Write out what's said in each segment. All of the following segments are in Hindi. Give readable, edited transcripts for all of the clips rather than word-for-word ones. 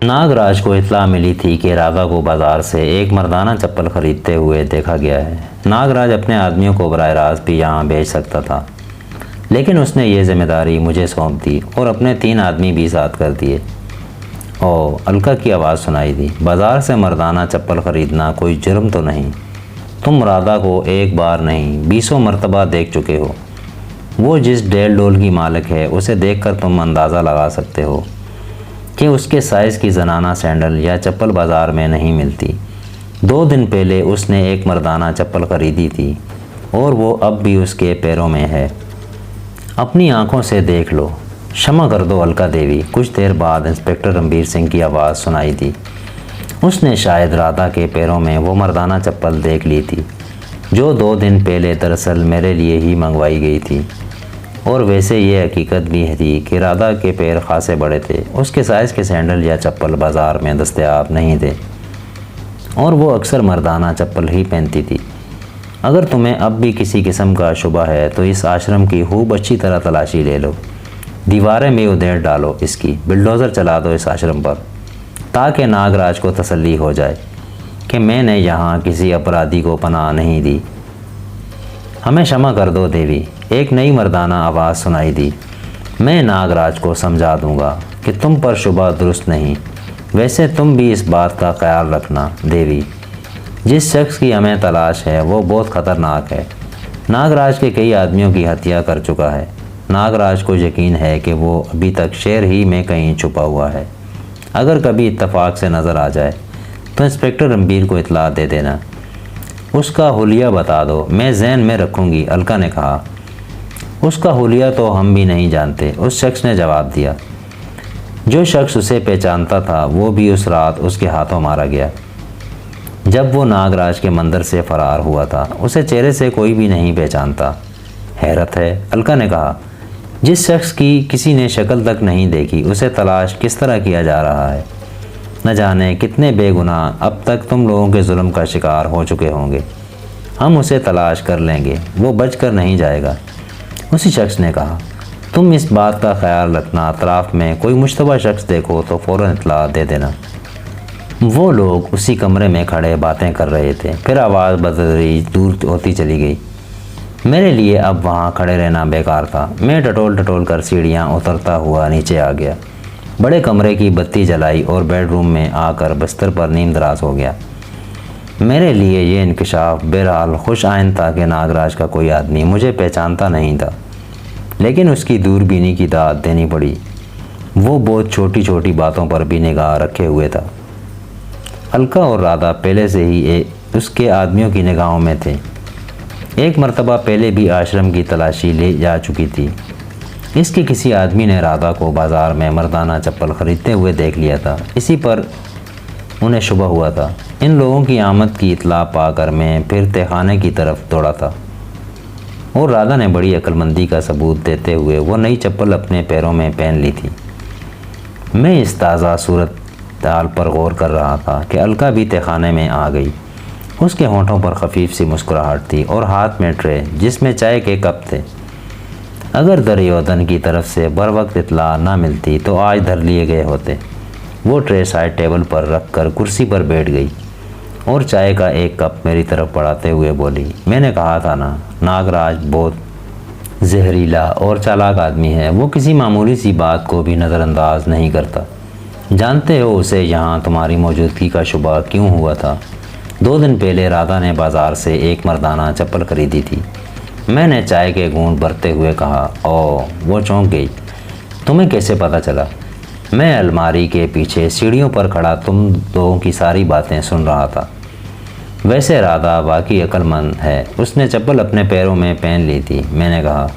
नागराज को इत्तला मिली थी कि राधा को बाजार से एक मर्दाना चप्पल खरीदते हुए देखा गया है। नागराज अपने आदमियों को बराह रास्त भी यहाँ भेज सकता था, लेकिन उसने ये जिम्मेदारी मुझे सौंप दी और अपने 3 आदमी भी साथ कर दिए। ओ, अलका की आवाज़ सुनाई दी। बाजार से मर्दाना चप्पल खरीदना कोई जुर्म तो नहीं? तुम राधा को एक बार नहीं 20 मरतबा देख चुके हो। वो जिस डेल डोल की मालिक है उसे देखकर तुम अंदाज़ा लगा सकते हो कि उसके साइज़ की जनाना सैंडल या चप्पल बाज़ार में नहीं मिलती। 2 दिन पहले उसने एक मर्दाना चप्पल खरीदी थी और वो अब भी उसके पैरों में है। अपनी आंखों से देख लो। क्षमा कर दो अलका देवी। कुछ देर बाद इंस्पेक्टर रणबीर सिंह की आवाज़ सुनाई दी। उसने शायद राधा के पैरों में वो मर्दाना चप्पल देख ली थी जो 2 दिन पहले दरअसल मेरे लिए ही मंगवाई गई थी। और वैसे ये हकीकत भी थी कि राधा के पैर खासे बड़े थे। उसके साइज़ के सैंडल या चप्पल बाज़ार में दस्तयाब नहीं थे और वो अक्सर मर्दाना चप्पल ही पहनती थी। अगर तुम्हें अब भी किसी किस्म का शुबा है तो इस आश्रम की खूब अच्छी तरह तलाशी ले लो। दीवारें में उधेड़ डालो, इसकी बिल्डोज़र चला दो इस आश्रम पर, ताकि नागराज को तसल्ली हो जाए कि मैंने यहाँ किसी अपराधी को पनाह नहीं दी। हमें क्षमा कर दो देवी। एक नई मर्दाना आवाज़ सुनाई दी। मैं नागराज को समझा दूंगा कि तुम पर शुबा दुरुस्त नहीं। वैसे तुम भी इस बात का ख्याल रखना देवी, जिस शख्स की हमें तलाश है वो बहुत ख़तरनाक है। नागराज के कई आदमियों की हत्या कर चुका है। नागराज को यकीन है कि वो अभी तक शहर ही में कहीं छुपा हुआ है। अगर कभी इत्तफाक से नज़र आ जाए तो इंस्पेक्टर रणबीर को इत्तला दे देना। उसका हुलिया बता दो, मैं ज़हन में रखूँगी, अलका ने कहा। उसका हुलिया तो हम भी नहीं जानते, उस शख्स ने जवाब दिया। जो शख्स उसे पहचानता था वो भी उस रात उसके हाथों मारा गया जब वो नागराज के मंदिर से फ़रार हुआ था। उसे चेहरे से कोई भी नहीं पहचानता। हैरत है, अलका ने कहा। जिस शख्स की किसी ने शक्ल तक नहीं देखी उसे तलाश किस तरह किया जा रहा है। न जाने कितने बेगुनाह अब तक तुम लोगों के जुल्म का शिकार हो चुके होंगे। हम उसे तलाश कर लेंगे, वो बच कर नहीं जाएगा। उसी शख्स ने कहा। तुम इस बात का ख्याल रखना, अतराफ़ में कोई मुश्तबा शख्स देखो तो फ़ौरन इत्तला दे देना। वो लोग उसी कमरे में खड़े बातें कर रहे थे। फिर आवाज़ बदतदरीज दूर होती चली गई। मेरे लिए अब वहाँ खड़े रहना बेकार था। मैं टटोल टटोल कर सीढ़ियाँ उतरता हुआ नीचे आ गया। बड़े कमरे की बत्ती जलाई और बेडरूम में आकर बिस्तर पर नींद दराज हो गया। मेरे लिए ये इंकशाफ बहरहाल खुश आइन था कि नागराज का कोई आदमी मुझे पहचानता नहीं था, लेकिन उसकी दूरबीनी की दाद देनी पड़ी। वो बहुत छोटी छोटी बातों पर भी निगाह रखे हुए था। अलका और राधा पहले से ही उसके आदमियों की निगाहों में थे। एक मर्तबा पहले भी आश्रम की तलाशी ले जा चुकी थी। इसके किसी आदमी ने राधा को बाज़ार में मर्दाना चप्पल ख़रीदते हुए देख लिया था। इसी पर उन्हें शुबा हुआ था। इन लोगों की आमद की इत्तला पाकर मैं फिर तहखाने की तरफ दौड़ा था और राधा ने बड़ी अक्लमंदी का सबूत देते हुए वो नई चप्पल अपने पैरों में पहन ली थी। मैं इस ताज़ा सूरत हाल पर गौर कर रहा था कि अलका भी तहखाने में आ गई। उसके होंठों पर खफीफ सी मुस्कुराहट थी और हाथ में ट्रे जिसमें चाय के कप थे। अगर दरियोदन की तरफ से बर वक्त इत्तला ना मिलती तो आज धर लिए गए होते। वो ट्रे साइड टेबल पर रख कर कुर्सी पर बैठ गई और चाय का एक कप मेरी तरफ बढ़ाते हुए बोली, मैंने कहा था ना, नागराज बहुत जहरीला और चालाक आदमी है। वो किसी मामूली सी बात को भी नज़रअंदाज नहीं करता। जानते हो उसे यहाँ तुम्हारी मौजूदगी का शुबा क्यों हुआ था? 2 दिन पहले राधा ने बाज़ार से एक मर्दाना चप्पल खरीदी थी। मैंने चाय के घूंट भरते हुए कहा। ओह, वो चौंक गई। तुम्हें कैसे पता चला? मैं अलमारी के पीछे सीढ़ियों पर खड़ा तुम लोगों की सारी बातें सुन रहा था। वैसे राधा वाकई अक्लमंद है, उसने चप्पल अपने पैरों में पहन ली थी। मैंने कहा,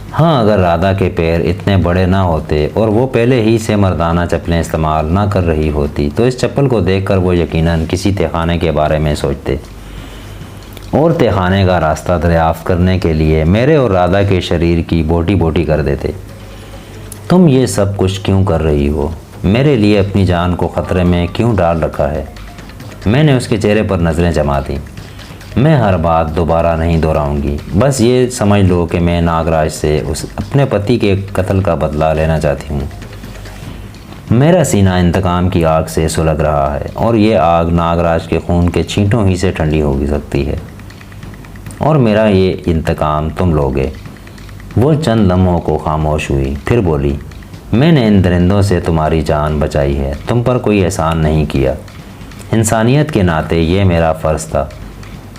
हाँ, अगर राधा के पैर इतने बड़े ना होते और वो पहले ही से मर्दाना चप्पलें इस्तेमाल ना कर रही होती तो इस चप्पल को देखकर वो यकीनन किसी तहखाने के बारे में सोचते और तहखाने का रास्ता दरियाफ्त करने के लिए मेरे और राधा के शरीर की बोटी बोटी कर देते। तुम ये सब कुछ क्यों कर रही हो? मेरे लिए अपनी जान को ख़तरे में क्यों डाल रखा है? मैंने उसके चेहरे पर नज़रें जमा दी। मैं हर बात दोबारा नहीं दोहराऊंगी। बस ये समझ लो कि मैं नागराज से उस अपने पति के कत्ल का बदला लेना चाहती हूँ। मेरा सीना इंतकाम की आग से सुलग रहा है और ये आग नागराज के खून के छींटों ही से ठंडी हो सकती है, और मेरा ये इंतकाम तुम लोगे। वो चंद लम्हों को खामोश हुई, फिर बोली, मैंने इन दरिंदों से तुम्हारी जान बचाई है, तुम पर कोई एहसान नहीं किया। इंसानियत के नाते ये मेरा फ़र्ज़ था।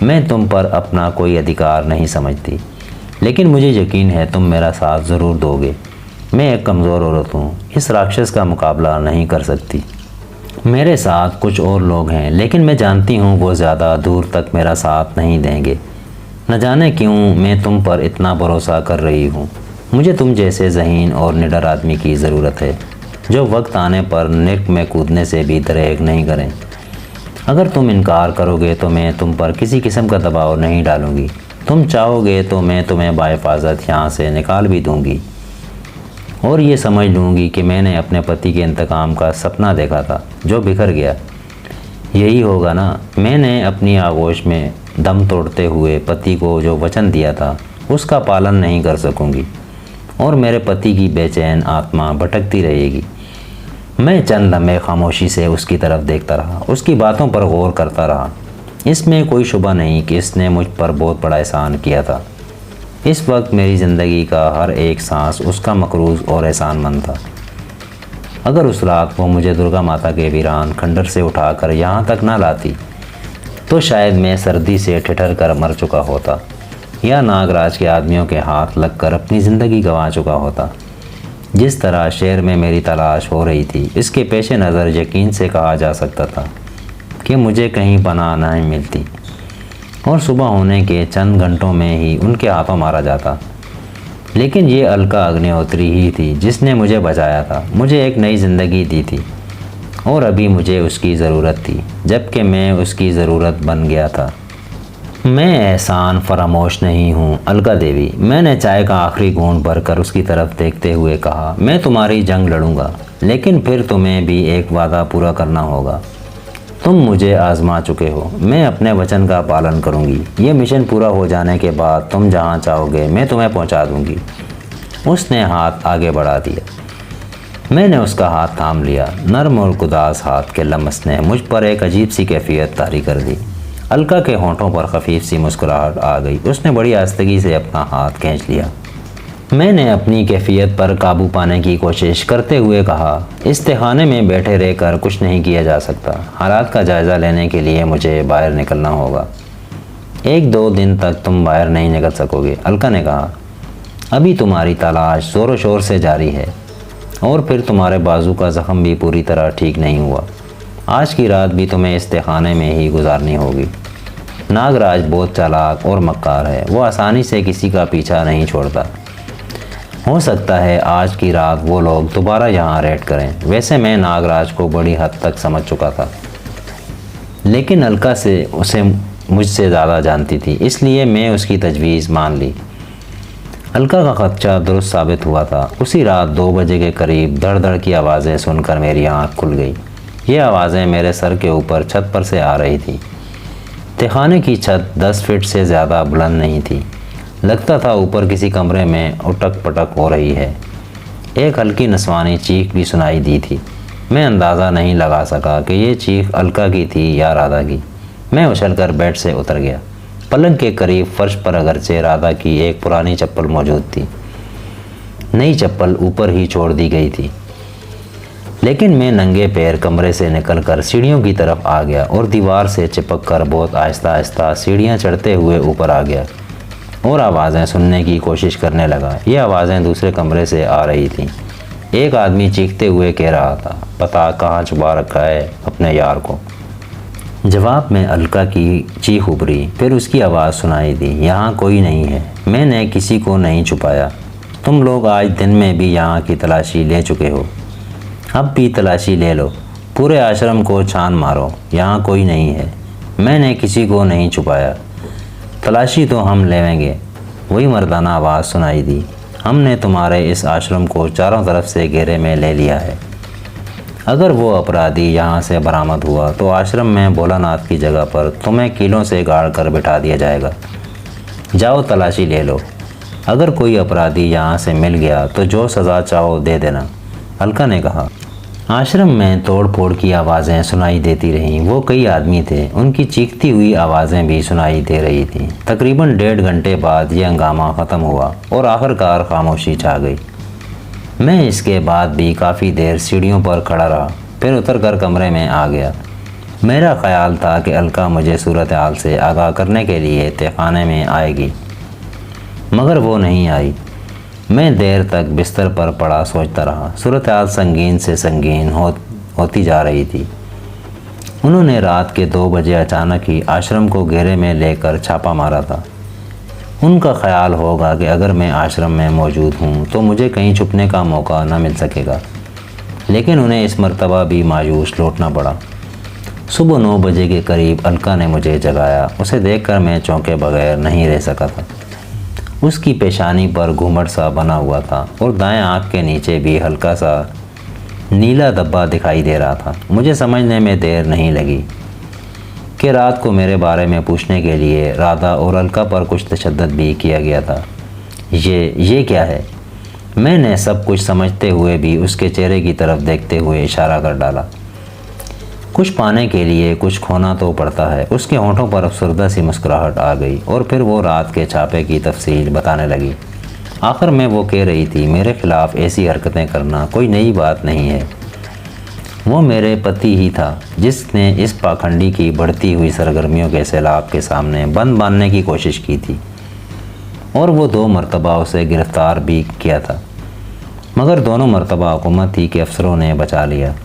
मैं तुम पर अपना कोई अधिकार नहीं समझती, लेकिन मुझे यकीन है तुम मेरा साथ ज़रूर दोगे। मैं एक कमज़ोर औरत हूँ, इस राक्षस का मुकाबला नहीं कर सकती। मेरे साथ कुछ और लोग हैं, लेकिन मैं जानती हूँ वो ज़्यादा दूर तक मेरा साथ नहीं देंगे। न जाने क्यों मैं तुम पर इतना भरोसा कर रही हूँ। मुझे तुम जैसे ज़हीन और निडर आदमी की ज़रूरत है, जो वक्त आने पर नर्क में कूदने से भी दरेग नहीं करें। अगर तुम इनकार करोगे तो मैं तुम पर किसी किस्म का दबाव नहीं डालूँगी। तुम चाहोगे तो मैं तुम्हें बाहिफाजत यहाँ से निकाल भी दूँगी और ये समझ लूँगी कि मैंने अपने पति के इंतकाम का सपना देखा था जो बिखर गया। यही होगा ना, मैंने अपनी आगोश में दम तोड़ते हुए पति को जो वचन दिया था उसका पालन नहीं कर सकूँगी और मेरे पति की बेचैन आत्मा भटकती रहेगी। मैं चंद लम्हे खामोशी से उसकी तरफ देखता रहा, उसकी बातों पर गौर करता रहा। इसमें कोई शुबा नहीं कि इसने मुझ पर बहुत बड़ा एहसान किया था। इस वक्त मेरी ज़िंदगी का हर एक सांस उसका मकरूज़ और एहसानमंद था। अगर उस रात वो मुझे दुर्गा माता के वीरान खंडर से उठाकर यहाँ तक ना लाती तो शायद मैं सर्दी से ठिठर कर मर चुका होता या नागराज के आदमियों के हाथ लगकर अपनी ज़िंदगी गंवा चुका होता। जिस तरह शहर में मेरी तलाश हो रही थी, इसके पेश नज़र यकीन से कहा जा सकता था कि मुझे कहीं पनाह नहीं मिलती और सुबह होने के चंद घंटों में ही उनके हाथों मारा जाता। लेकिन ये अलका अग्निहोत्री ही थी जिसने मुझे बचाया था, मुझे एक नई ज़िंदगी दी थी और अभी मुझे उसकी ज़रूरत थी, जबकि मैं उसकी ज़रूरत बन गया था। मैं एहसान फरामोश नहीं हूँ अलका देवी। मैंने चाय का आखिरी घूंट भरकर उसकी तरफ देखते हुए कहा, मैं तुम्हारी जंग लड़ूंगा, लेकिन फिर तुम्हें भी एक वादा पूरा करना होगा। तुम मुझे आजमा चुके हो, मैं अपने वचन का पालन करूंगी। ये मिशन पूरा हो जाने के बाद तुम जहाँ चाहोगे मैं तुम्हें पहुँचा दूंगी। उसने हाथ आगे बढ़ा दिया। मैंने उसका हाथ थाम लिया। नर्म और उदास हाथ के लम्स ने मुझ पर एक अजीब सी कैफियत तारी कर दी। अलका के होंठों पर खफीफ सी मुस्कुराहट आ गई। उसने बड़ी आस्तगी से अपना हाथ खींच लिया। मैंने अपनी कैफियत पर काबू पाने की कोशिश करते हुए कहा, इस्तेखाने में बैठे रहकर कुछ नहीं किया जा सकता। हालात का जायज़ा लेने के लिए मुझे बाहर निकलना होगा। 1-2 दिन तक तुम बाहर नहीं निकल सकोगे, अलका ने कहा। अभी तुम्हारी तलाश ज़ोरों शोर से जारी है और फिर तुम्हारे बाजू का ज़ख्म भी पूरी तरह ठीक नहीं हुआ। आज की रात भी तुम्हें इस्तेखाने में ही गुजारनी होगी। नागराज बहुत चालाक और मक्कार है, वो आसानी से किसी का पीछा नहीं छोड़ता। हो सकता है आज की रात वो लोग दोबारा यहाँ रेड करें। वैसे मैं नागराज को बड़ी हद तक समझ चुका था, लेकिन अलका से उसे मुझसे ज़्यादा जानती थी, इसलिए मैं उसकी तजवीज़ मान ली। अलका का खदशा दुरुस्त साबित हुआ था। उसी रात 2 बजे के करीब धड़ धड़ की आवाज़ें सुनकर मेरी आँख खुल गई। ये आवाज़ें मेरे सर के ऊपर छत पर से आ रही थी। तहखाने की छत 10 फीट से ज़्यादा बुलंद नहीं थी। लगता था ऊपर किसी कमरे में उटक पटक हो रही है। एक हल्की नस्वानी चीख भी सुनाई दी थी। मैं अंदाज़ा नहीं लगा सका कि ये चीख अलका की थी या राधा की। मैं उछलकर बेड से उतर गया। पलंग के करीब फर्श पर अगरचे राधा की एक पुरानी चप्पल मौजूद थी। नई चप्पल ऊपर ही छोड़ दी गई थी। लेकिन मैं नंगे पैर कमरे से निकलकर सीढ़ियों की तरफ आ गया और दीवार से चिपक कर बहुत आहिस्ता आहिस्ता सीढ़ियाँ चढ़ते हुए ऊपर आ गया और आवाज़ें सुनने की कोशिश करने लगा। ये आवाज़ें दूसरे कमरे से आ रही थीं। एक आदमी चीखते हुए कह रहा था, पता कहाँ छुपा रखा है अपने यार को। जवाब में अलका की चीख उभरी। फिर उसकी आवाज़ सुनाई दी, यहाँ कोई नहीं है, मैंने किसी को नहीं छुपाया। तुम लोग आज दिन में भी यहाँ की तलाशी ले चुके हो, अब भी तलाशी ले लो। पूरे आश्रम को छान मारो, यहाँ कोई नहीं है, मैंने किसी को नहीं छुपाया। तलाशी तो हम लेंगे। वही मर्दाना आवाज़ सुनाई दी, हमने तुम्हारे इस आश्रम को चारों तरफ से घेरे में ले लिया है। अगर वो अपराधी यहाँ से बरामद हुआ तो आश्रम में भोलानाथ की जगह पर तुम्हें कीलों से गाड़ कर बिठा दिया जाएगा। जाओ तलाशी ले लो। अगर कोई अपराधी यहाँ से मिल गया तो जो सज़ा चाहो दे देना, अलका ने कहा। आश्रम में तोड़ फोड़ की आवाज़ें सुनाई देती रहीं। वो कई आदमी थे, उनकी चीखती हुई आवाज़ें भी सुनाई दे रही थीं। तकरीबन 1.5 घंटे बाद यह हंगामा ख़त्म हुआ और आखिरकार खामोशी छा गई। मैं इसके बाद भी काफ़ी देर सीढ़ियों पर खड़ा रहा, फिर उतरकर कमरे में आ गया। मेरा ख्याल था कि अलका मुझे सूरत हाल से आगाह करने के लिए तहखाने में आएगी, मगर वो नहीं आई। मैं देर तक बिस्तर पर पड़ा सोचता रहा। सूरत हाल संगीन से संगीन होती जा रही थी। उन्होंने रात के 2 बजे अचानक ही आश्रम को घेरे में लेकर छापा मारा था। उनका ख्याल होगा कि अगर मैं आश्रम में मौजूद हूँ तो मुझे कहीं छुपने का मौका न मिल सकेगा, लेकिन उन्हें इस मर्तबा भी मायूस लौटना पड़ा। सुबह 9 बजे के करीब अलका ने मुझे जगाया। उसे देखकर मैं चौंके बगैर नहीं रह सका था। उसकी पेशानी पर घूमट सा बना हुआ था और दाएं आँख के नीचे भी हल्का सा नीला धब्बा दिखाई दे रहा था। मुझे समझने में देर नहीं लगी कि रात को मेरे बारे में पूछने के लिए राधा और अलका पर कुछ तशद्दुद भी किया गया था। ये क्या है? मैंने सब कुछ समझते हुए भी उसके चेहरे की तरफ देखते हुए इशारा कर डाला। कुछ पाने के लिए कुछ खोना तो पड़ता है। उसके होंठों पर अफसरदा सी मुस्कुराहट आ गई और फिर वो रात के छापे की तफसील बताने लगी। आखिर में वो कह रही थी, मेरे ख़िलाफ़ ऐसी हरकतें करना कोई नई बात नहीं है। वो मेरे पति ही था जिसने इस पाखंडी की बढ़ती हुई सरगर्मियों के सैलाब के सामने बंद बांधने की कोशिश की थी और वो 2 मरतबा उसे गिरफ़्तार भी किया था, मगर दोनों मरतबा हुकूमत ही के अफसरों ने बचा लिया।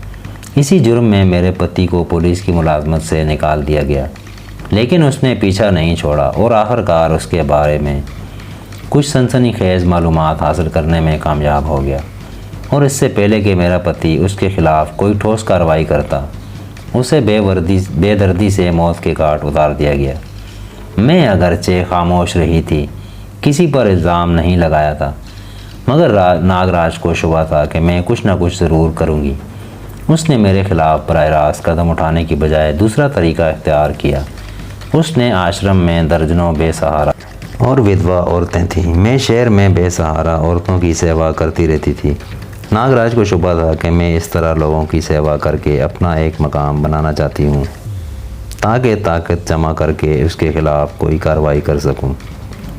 इसी जुर्म में मेरे पति को पुलिस की मुलाजमत से निकाल दिया गया, लेकिन उसने पीछा नहीं छोड़ा और आखिरकार उसके बारे में कुछ सनसनीखेज़ मालूमात हासिल करने में कामयाब हो गया। और इससे पहले कि मेरा पति उसके ख़िलाफ़ कोई ठोस कार्रवाई करता, उसे बेदर्दी से मौत के घाट उतार दिया गया। मैं अगरचे खामोश रही थी, किसी पर इल्ज़ाम नहीं लगाया था, मगर नागराज को शुबा था कि मैं कुछ न कुछ ज़रूर करूँगी। उसने मेरे ख़िलाफ़ बराह रास्त कदम उठाने की बजाय दूसरा तरीका इख्तियार किया। उसने आश्रम में दर्जनों बेसहारा और विधवा औरतें थीं। मैं शहर में बेसहारा औरतों की सेवा करती रहती थी। नागराज को शुबा था कि मैं इस तरह लोगों की सेवा करके अपना एक मकाम बनाना चाहती हूँ, ताकि ताकत जमा करके उसके ख़िलाफ़ कोई कार्रवाई कर सकूँ।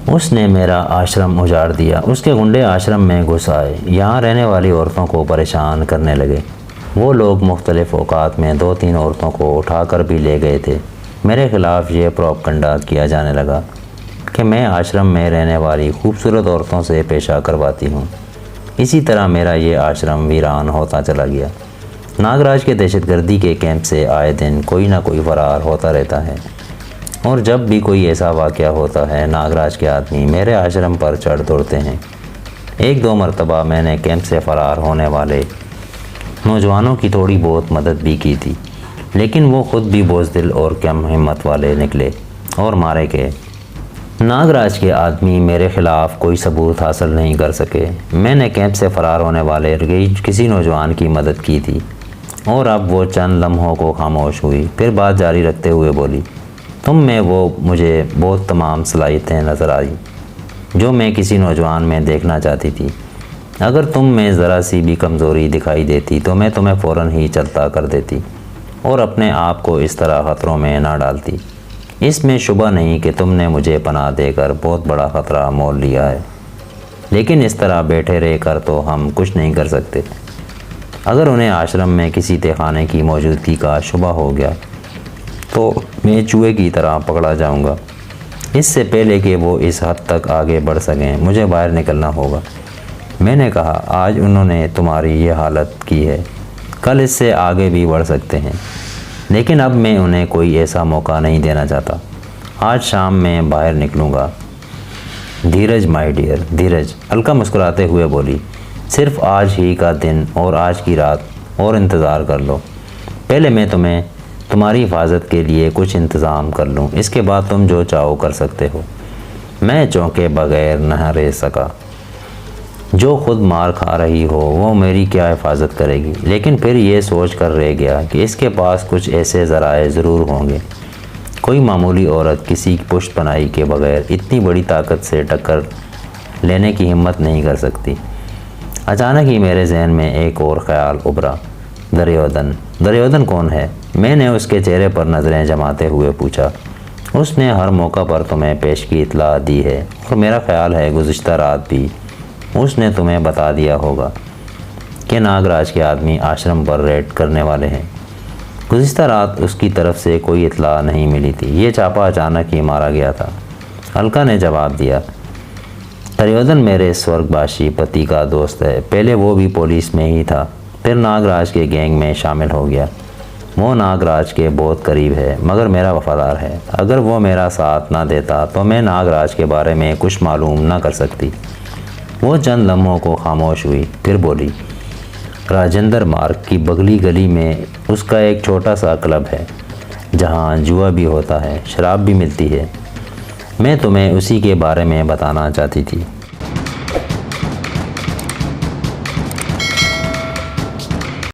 उसने मेरा आश्रम उजाड़ दिया। उसके गुंडे आश्रम में घुस आए, यहाँ रहने वाली औरतों को परेशान करने लगे। वो लोग मुख्तलिफ़ औकात में 2-3 औरतों को उठाकर भी ले गए थे। मेरे ख़िलाफ़ ये प्रोपगंडा किया जाने लगा कि मैं आश्रम में रहने वाली खूबसूरत औरतों से पेशा करवाती हूँ। इसी तरह मेरा ये आश्रम वीरान होता चला गया। नागराज के दहशतगर्दी के कैंप से आए दिन कोई ना कोई फ़रार होता रहता है, और जब भी कोई ऐसा वाक़या होता है, नागराज के आदमी मेरे आश्रम पर चढ़ दौड़ते हैं। 1-2 मरतबा मैंने कैंप से फ़रार होने वाले नौजवानों की थोड़ी बहुत मदद भी की थी, लेकिन वो ख़ुद भी बोझदिल और कम हिम्मत वाले निकले और मारे गए। नागराज के आदमी मेरे ख़िलाफ़ कोई सबूत हासिल नहीं कर सके। मैंने कैंप से फ़रार होने वाले किसी नौजवान की मदद की थी और अब वो चंद लम्हों को खामोश हुई, फिर बात जारी रखते हुए बोली, तुम में वो मुझे बहुत तमाम सलाहियतें नज़र आई जो मैं किसी नौजवान में देखना चाहती थी। अगर तुम में ज़रा सी भी कमज़ोरी दिखाई देती तो मैं तुम्हें फ़ौरन ही चलता कर देती और अपने आप को इस तरह ख़तरों में ना डालती। इसमें शुबा नहीं कि तुमने मुझे पनाह देकर बहुत बड़ा ख़तरा मोल लिया है, लेकिन इस तरह बैठे रहकर तो हम कुछ नहीं कर सकते। अगर उन्हें आश्रम में किसी तहखाने की मौजूदगी का शुबा हो गया तो मैं चूहे की तरह पकड़ा जाऊंगा। इससे पहले कि वो इस हद तक आगे बढ़ सकें, मुझे बाहर निकलना होगा। मैंने कहा, आज उन्होंने तुम्हारी ये हालत की है, कल इससे आगे भी बढ़ सकते हैं, लेकिन अब मैं उन्हें कोई ऐसा मौका नहीं देना चाहता। आज शाम मैं बाहर निकलूँगा। धीरज माय डियर, धीरज, अलका मुस्कुराते हुए बोली, सिर्फ आज ही का दिन और आज की रात और इंतज़ार कर लो। पहले मैं तुम्हारी हिफाजत के लिए कुछ इंतज़ाम कर लूँ, इसके बाद तुम जो चाहो कर सकते हो। मैं चौंके बगैर न रह सका। जो खुद मार खा रही हो वो मेरी क्या हिफाजत करेगी, लेकिन फिर ये सोच कर रह गया कि इसके पास कुछ ऐसे ज़राए ज़रूर होंगे। कोई मामूली औरत किसी पुष्ट पनाही के बगैर इतनी बड़ी ताकत से टक्कर लेने की हिम्मत नहीं कर सकती। अचानक ही मेरे जहन में एक और ख़्याल उभरा दुर्योधन कौन है? मैंने उसके चेहरे पर नज़रें जमाते हुए पूछा। उसने हर मौका पर तुम्हें पेश की इत्तला दी है और मेरा ख्याल है गुज़िश्ता रात भी उसने तुम्हें बता दिया होगा कि नागराज के आदमी आश्रम पर रेड करने वाले हैं। गुज़िश्ता रात उसकी तरफ से कोई इत्तला नहीं मिली थी। ये चापा अचानक ही मारा गया था। अलका ने जवाब दिया। दुर्योधन मेरे स्वर्गवासी पति का दोस्त है। पहले वो भी पुलिस में ही था, फिर नागराज के गैंग में शामिल हो गया। वो नागराज के बहुत करीब है मगर मेरा वफादार है। अगर वो मेरा साथ ना देता तो मैं नागराज के बारे में कुछ मालूम ना कर सकती। वो चंद लम्हों को खामोश हुई, फिर बोली, राजेंद्र मार्ग की बगली गली में उसका एक छोटा सा क्लब है जहाँ जुआ भी होता है, शराब भी मिलती है। मैं तुम्हें उसी के बारे में बताना चाहती थी।